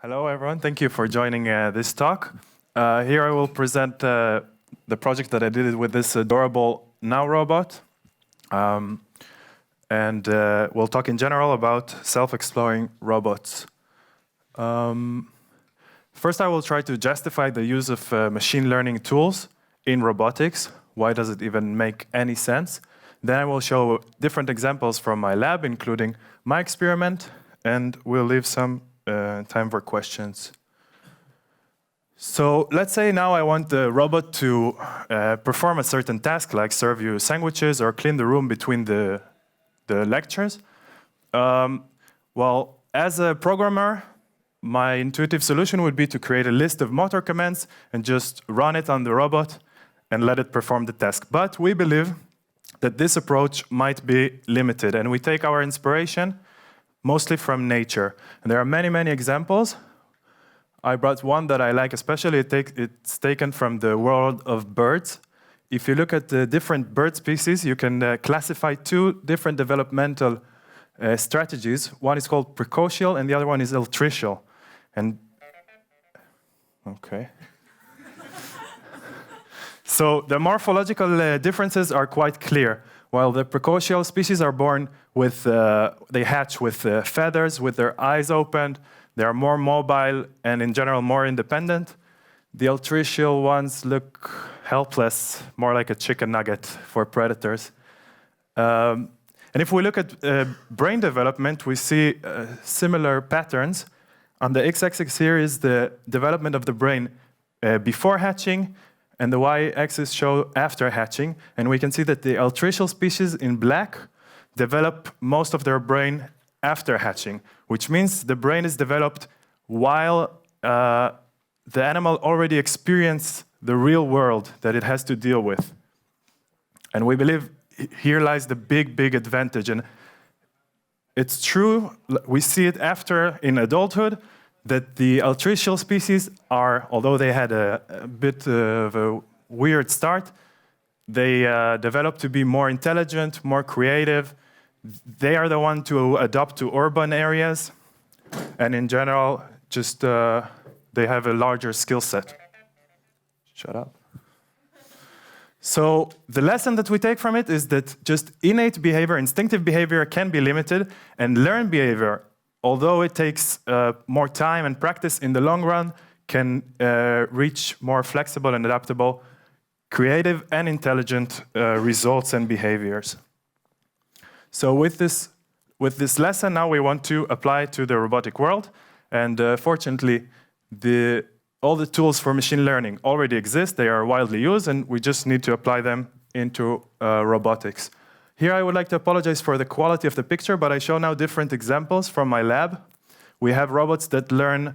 Hello, everyone. Thank you for joining this talk. Here I will present the project that I did with this adorable Now robot. And we'll talk in general about self-exploring robots. First, I will try to justify the use of machine learning tools in robotics. Why does it even make any sense? Then I will show different examples from my lab, including my experiment, and we'll leave some time for questions. So let's say now I want the robot to perform a certain task, like serve you sandwiches or clean the room between the lectures. Well, as a programmer, my intuitive solution would be to create a list of motor commands and just run it on the robot and let it perform the task. But we believe that this approach might be limited, and we take our inspiration mostly from nature. And there are many, many examples. I brought one that I like especially. It's taken from the world of birds. If you look at the different bird species, you can classify two different developmental strategies. One is called precocial, and the other one is altricial. And okay. So the morphological differences are quite clear. While the precocial species are born with, they hatch with feathers, with their eyes opened. They are more mobile and in general more independent. The altricial ones look helpless, more like a chicken nugget for predators. And if we look at brain development, we see similar patterns. On the x-axis here is the development of the brain before hatching, and the y-axis show after hatching. And we can see that the altricial species in black develop most of their brain after hatching, which means the brain is developed while the animal already experienced the real world that it has to deal with. And we believe here lies the big, big advantage. And it's true, we see it after in adulthood, that the altricial species are, although they had a bit of a weird start, they develop to be more intelligent, more creative. They are the ones to adapt to urban areas, and in general, just they have a larger skill set. Shut up. So the lesson that we take from it is that just innate behavior, instinctive behavior can be limited, and learned behavior, although it takes more time and practice in the long run, can reach more flexible and adaptable, creative and intelligent results and behaviors. So with this lesson, now we want to apply it to the robotic world. And fortunately, all the tools for machine learning already exist. They are widely used, and we just need to apply them into robotics. Here I would like to apologize for the quality of the picture, but I show now different examples from my lab. We have robots that learn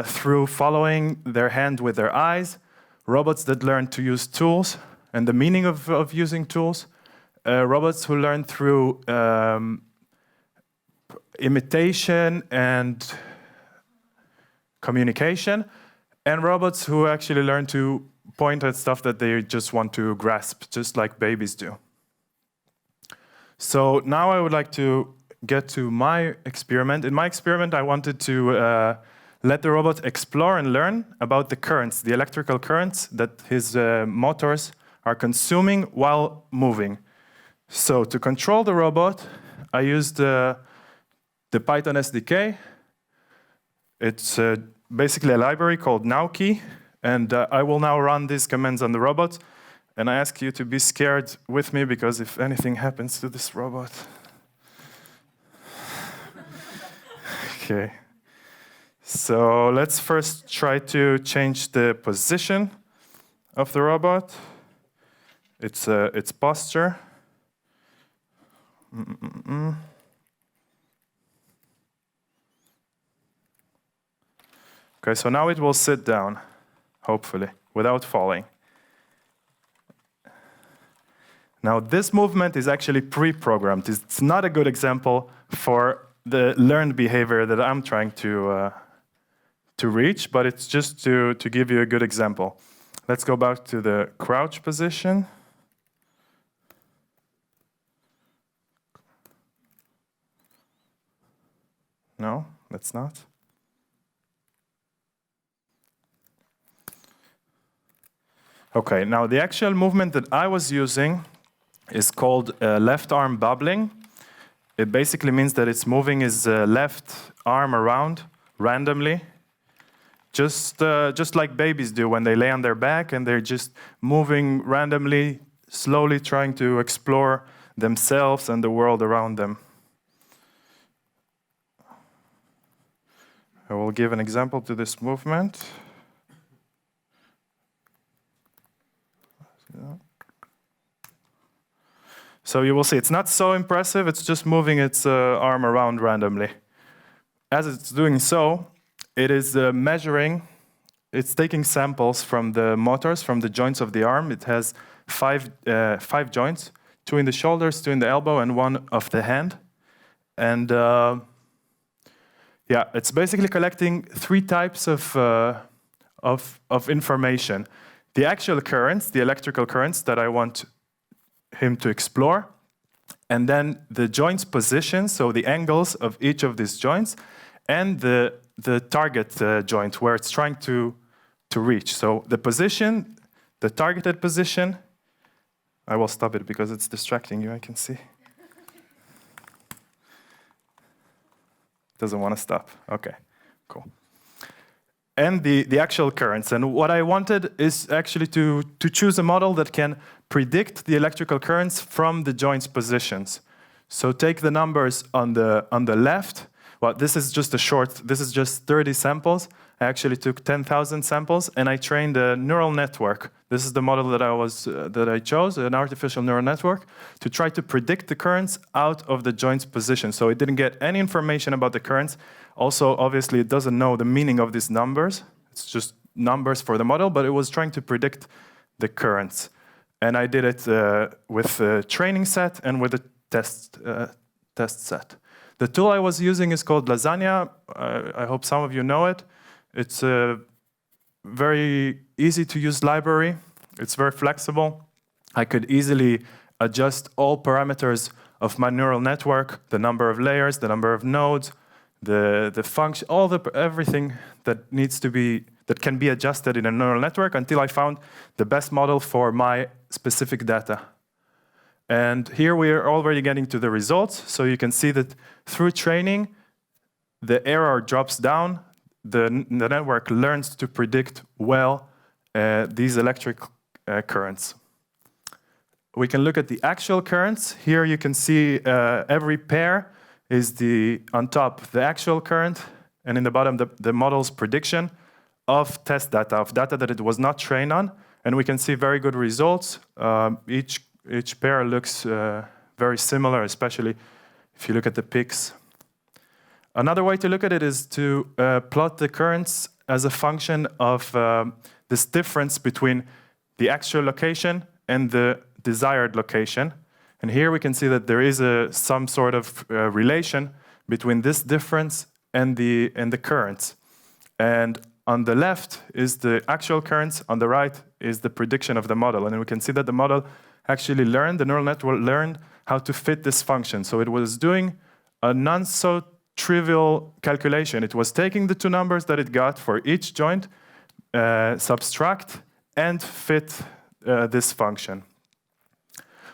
through following their hand with their eyes, robots that learn to use tools and the meaning of using tools, robots who learn through imitation and communication, and robots who actually learn to point at stuff that they just want to grasp, just like babies do. So now I would like to get to my experiment. In my experiment, I wanted to let the robot explore and learn about the currents, the electrical currents that his motors are consuming while moving. So to control the robot, I used the Python SDK. It's basically a library called NowKey, and I will now run these commands on the robot. And I ask you to be scared with me, because if anything happens to this robot... Okay. So let's first try to change the position of the robot, its posture. Okay, so now it will sit down, hopefully, without falling. Now, this movement is actually pre-programmed. It's not a good example for the learned behavior that I'm trying to reach, but it's just to give you a good example. Let's go back to the crouch position. No, that's not. Okay, now the actual movement that I was using is called left arm babbling. It basically means that it's moving his left arm around randomly, just like babies do when they lay on their back and they're just moving randomly, slowly trying to explore themselves and the world around them. I will give an example to this movement. So you will see it's not so impressive, it's just moving its arm around randomly. As it's doing so, it is measuring, it's taking samples from the motors, from the joints of the arm. It has five joints, 2 in the shoulders, 2 in the elbow, and 1 of the hand. And yeah, it's basically collecting 3 types of information. The actual currents, the electrical currents that I want him to explore, and then the joints positions, so the angles of each of these joints, and the target joint where it's trying to reach. So the position, the targeted position, I will stop it because it's distracting you, I can see. Doesn't want to stop. Okay, cool. And the actual currents. And what I wanted is actually to choose a model that can predict the electrical currents from the joints positions. So take the numbers on the left. Well, this is just this is just 30 samples. I actually took 10,000 samples and I trained a neural network. This is the model that I chose, an artificial neural network, to try to predict the currents out of the joints position. So it didn't get any information about the currents. Also, obviously, it doesn't know the meaning of these numbers. It's just numbers for the model, but it was trying to predict the currents. And I did it with a training set and with a test set. The tool I was using is called Lasagne. I hope some of you know it. It's a very easy to use library. It's very flexible. I could easily adjust all parameters of my neural network, the number of layers, the number of nodes, the function, everything that can be adjusted in a neural network until I found the best model for my specific data. And here we are already getting to the results. So you can see that through training, the error drops down. The network learns to predict well these electric currents. We can look at the actual currents. Here you can see every pair is on top the actual current, and in the bottom the model's prediction of test data, of data that it was not trained on. And we can see very good results. Each pair looks very similar, especially if you look at the peaks. Another way to look at it is to plot the currents as a function of this difference between the actual location and the desired location. And here we can see that there is some sort of relation between this difference and the currents. And on the left is the actual currents, on the right is the prediction of the model. And we can see that the model actually learned, the neural network learned how to fit this function. So it was doing a non-so-trivial calculation. It was taking the 2 numbers that it got for each joint, subtract, and fit this function.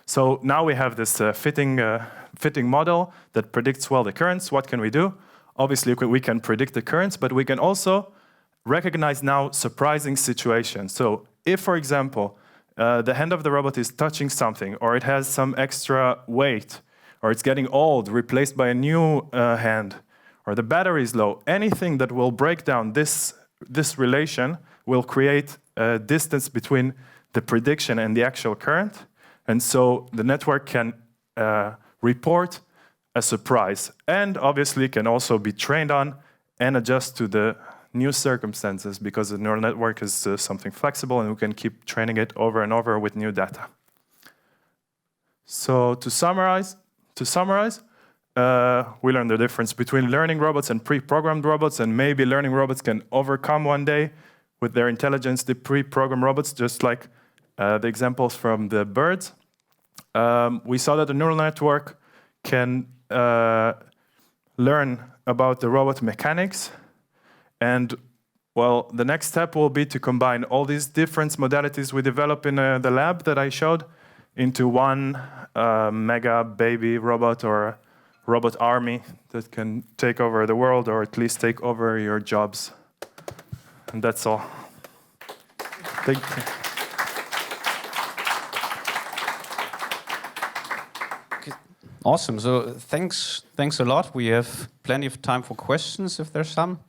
So now we have this fitting model that predicts well the currents. What can we do? Obviously, we can predict the currents, but we can also recognize now surprising situations. So if, for example, the hand of the robot is touching something, or it has some extra weight, or it's getting old, replaced by a new hand, or the battery is low, anything that will break down this relation will create a distance between the prediction and the actual current. And so the network can report a surprise, and obviously can also be trained on and adjust to the new circumstances, because the neural network is something flexible and we can keep training it over and over with new data. So to summarize, we learned the difference between learning robots and pre-programmed robots, and maybe learning robots can overcome one day with their intelligence the pre-programmed robots, just like the examples from the birds. We saw that the neural network can learn about the robot mechanics, and Well, the next step will be to combine all these different modalities we develop in the lab that I showed into one mega baby robot or robot army that can take over the world, or at least take over your jobs. And that's all. Thank you. Awesome. So thanks a lot. We have plenty of time for questions if there's some.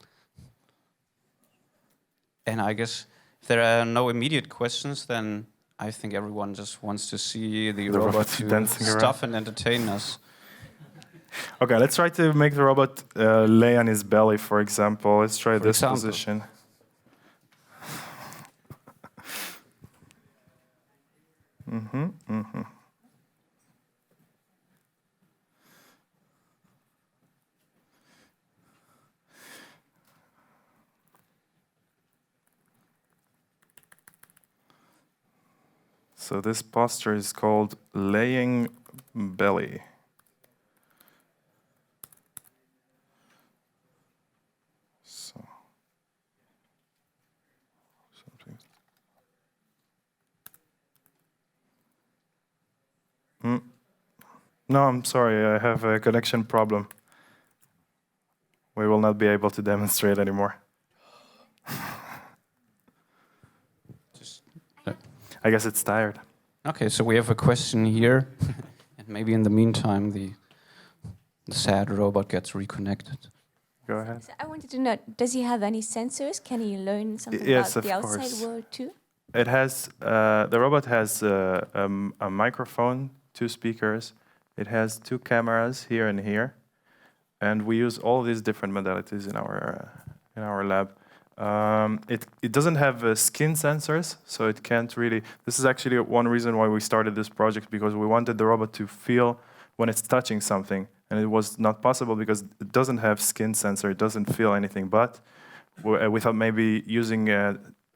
And I guess if there are no immediate questions, then I think everyone just wants to see the robot to stuff and entertain us. Okay, let's try to make the robot lay on his belly, for example. Let's try this position. So this posture is called laying belly. So something. No, I'm sorry, I have a connection problem. We will not be able to demonstrate anymore. I guess it's tired. Okay, so we have a question here, and maybe in the meantime the sad robot gets reconnected. Go ahead. So I wanted to know, does he have any sensors? Can he learn something Yes, about the of outside course. world too? It has the robot has a microphone, 2 speakers. It has 2 cameras here and here, and we use all these different modalities in our lab. It doesn't have skin sensors, so it can't really. This is actually one reason why we started this project, because we wanted the robot to feel when it's touching something, and it was not possible because it doesn't have skin sensor. It doesn't feel anything. But we thought maybe using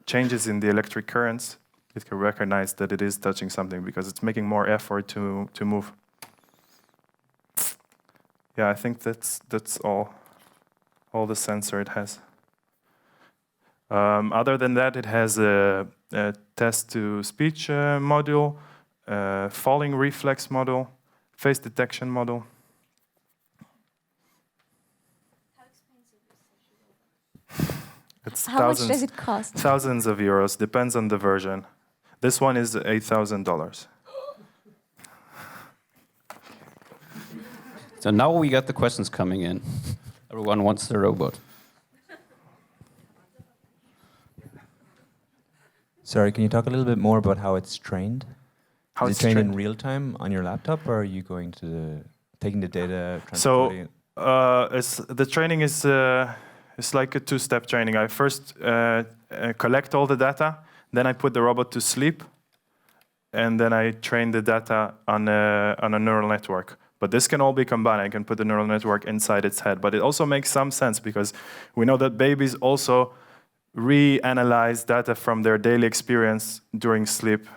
changes in the electric currents, it can recognize that it is touching something because it's making more effort to move. Yeah, I think that's all the sensor it has. Other than that, it has a text-to-speech module, falling reflex module, face detection module. How expensive is such a robot? It's How much does it cost? Thousands of euros, depends on the version. This one is $8,000. So now we got the questions coming in. Everyone wants the robot. Sorry, can you talk a little bit more about how it's trained? How Is it's it trained in real time on your laptop, or are you going to taking the data, transporting it? The training is like a 2-step training. I first collect all the data, then I put the robot to sleep, and then I train the data on a neural network. But this can all be combined. I can put the neural network inside its head. But it also makes some sense because we know that babies also reanalyze data from their daily experience during sleep.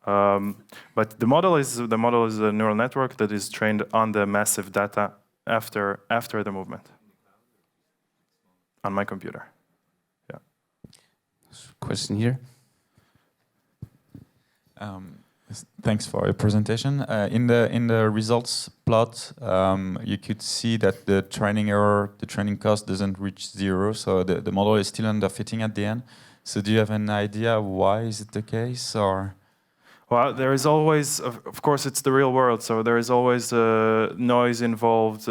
But the model is a neural network that is trained on the massive data after the movement on my computer. Yeah. Question here. Thanks for your presentation. In the results plot, you could see that the training error, the training cost doesn't reach 0, so the model is still underfitting at the end. So do you have an idea why is it the case, or? Well, there is always, of course, it's the real world, so there is always noise involved,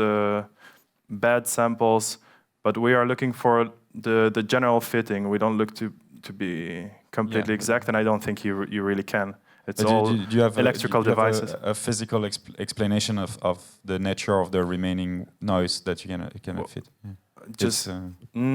bad samples, but we are looking for the general fitting. We don't look to be completely exact, and I don't think you really can. It's all do you have electrical devices. A physical explanation of the nature of the remaining noise that you cannot fit? Yeah.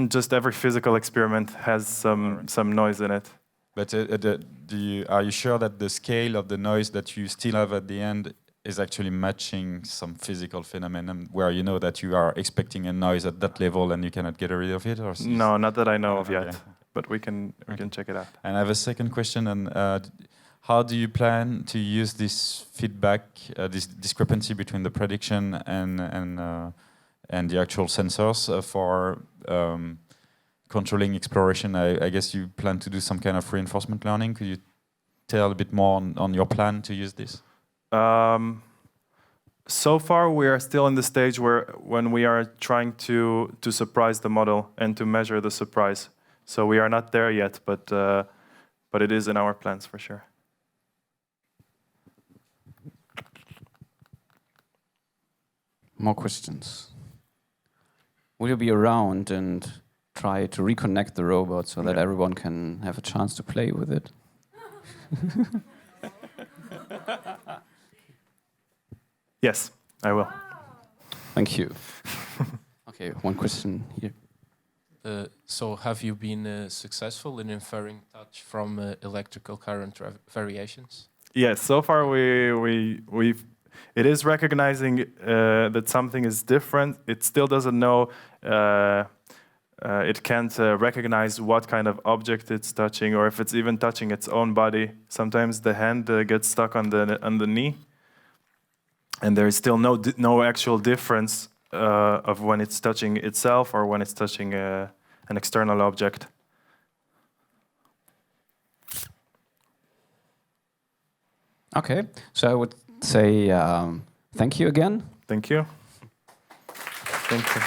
Just every physical experiment has some noise in it. But are you sure that the scale of the noise that you still have at the end is actually matching some physical phenomenon where you know that you are expecting a noise at that level and you cannot get rid of it? Or no, not that I know of yet. Okay. But we can check it out. And I have a second question. And how do you plan to use this feedback, this discrepancy between the prediction and the actual sensors for controlling exploration, I guess you plan to do some kind of reinforcement learning. Could you tell a bit more on your plan to use this? So far, we are still in the stage when we are trying to surprise the model and to measure the surprise. So we are not there yet, but it is in our plans for sure. More questions? Will you be around and try to reconnect the robot so that everyone can have a chance to play with it? Yes, I will. Thank you. Okay, one question here. So have you been successful in inferring touch from electrical current variations? Yes, so far it is recognizing that something is different. It still doesn't know. It can't recognize what kind of object it's touching, or if it's even touching its own body. Sometimes the hand gets stuck on the knee, and there is still no actual difference of when it's touching itself or when it's touching an external object. Okay, so I would say thank you again. Thank you. Thank you.